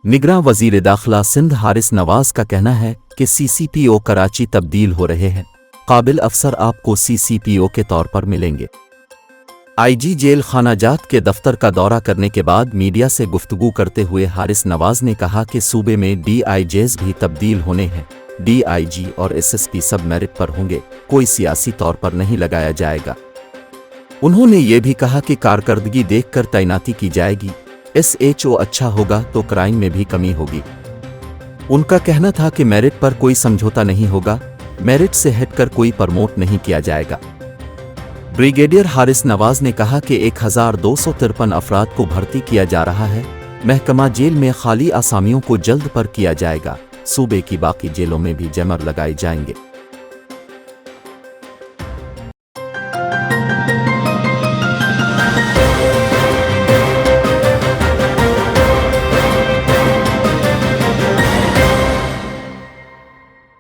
निगरां वज़ीर दाखिला सिंध हारिस नवाज का कहना है कि CCPO कराची तब्दील हो रहे हैं। काबिल अफसर आपको CCPO के तौर पर मिलेंगे। IG जेल खानाजात के दफ्तर का दौरा करने के बाद मीडिया से गुफ्तगू करते हुए हारिस नवाज ने कहा कि सूबे में DIJs भी तब्दील होने हैं। DIG और SSP सब मेरिट पर होंगे, कोई सियासी तौर पर नहीं लगाया जाएगा। उन्होंने ये भी कहा कि कारकर्दगी देखकर तैनाती की जाएगी। SHO अच्छा होगा तो क्राइम में भी कमी होगी। उनका कहना था कि मेरिट पर कोई समझौता नहीं होगा, मेरिट से हटकर कोई प्रमोट नहीं किया जाएगा। ब्रिगेडियर हारिस नवाज ने कहा कि 1253 अफराद को भर्ती किया जा रहा है। महकमा जेल में खाली आसामियों को जल्द पर किया जाएगा। सूबे की बाकी जेलों में भी जमर लगाए जाएंगे।